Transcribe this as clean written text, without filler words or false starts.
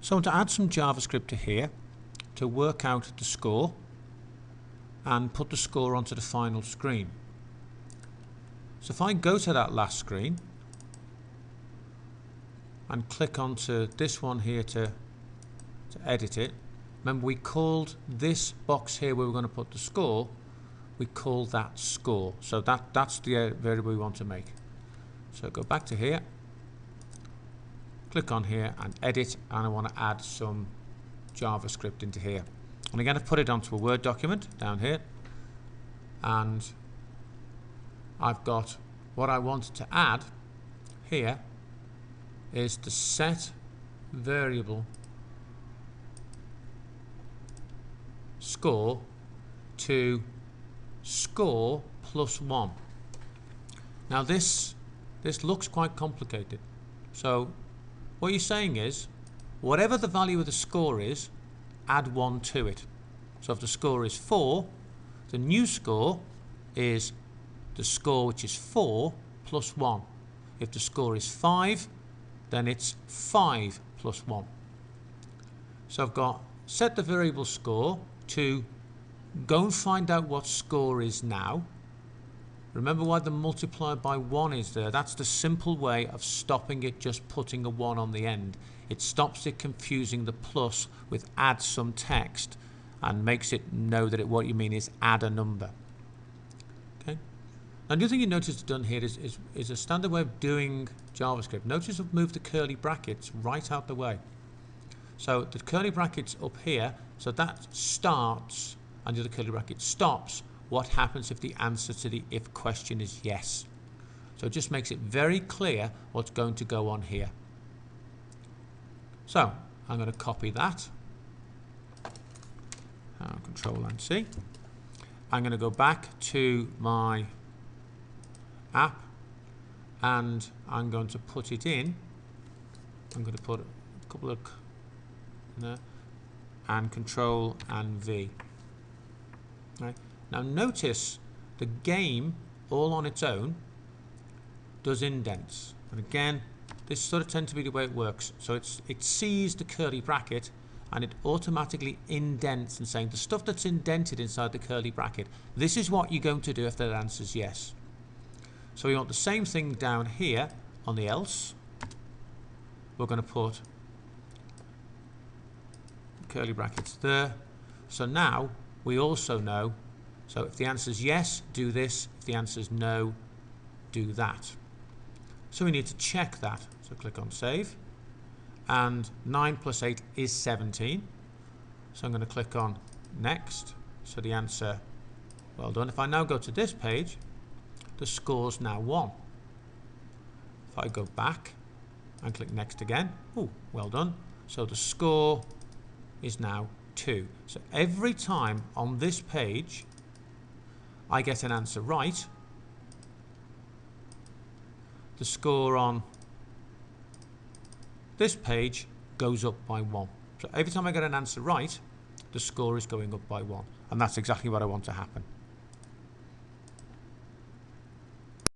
So I want to add some JavaScript to here to work out the score and put the score onto the final screen. So if I go to that last screen and click onto this one here to edit it, remember we called this box here where we're going to put the score, we call that score. So that's the variable we want to make. So go back to here, click on here and edit, and I want to add some JavaScript into here. And again, I've put it onto a Word document down here, and I've got what I want to add here is the set variable score to score plus 1. Now this looks quite complicated. So what you're saying is, whatever the value of the score is, add 1 to it. So if the score is 4, the new score is the score which is 4 plus 1. If the score is 5, then it's 5 plus 1. So I've got set the variable score to go and find out what score is now. Remember why the multiplier by 1 is there. That's the simple way of stopping it just putting a 1 on the end. It stops it confusing the plus with add some text and makes it know that what you mean is add a number. Okay. Now the other thing you notice done here is a standard way of doing JavaScript. Notice I've moved the curly brackets right out the way. So the curly brackets up here, so that starts and the other curly bracket stops what happens if the answer to the if question is yes. So it just makes it very clear what's going to go on here. So I'm going to copy that. Control and C. I'm going to go back to my app and I'm going to put it in. I'm going to put a couple of there and Control and V. Right. Now notice the game all on its own does indents, and again this sort of tends to be the way it works. So it sees the curly bracket and it automatically indents and saying the stuff that's indented inside the curly bracket, this is what you're going to do if that answer is yes. So we want the same thing down here on the else. We're going to put curly brackets there. So now we also know, so if the answer is yes, do this. If the answer is no, do that. So we need to check that. So click on save. And 9 plus 8 is 17. So I'm going to click on next. So the answer, well done. If I now go to this page, the score's now 1. If I go back and click next again, oh, well done. So the score is now 2. So every time on this page I get an answer right, the score on this page goes up by 1. So every time I get an answer right, the score is going up by 1. And that's exactly what I want to happen.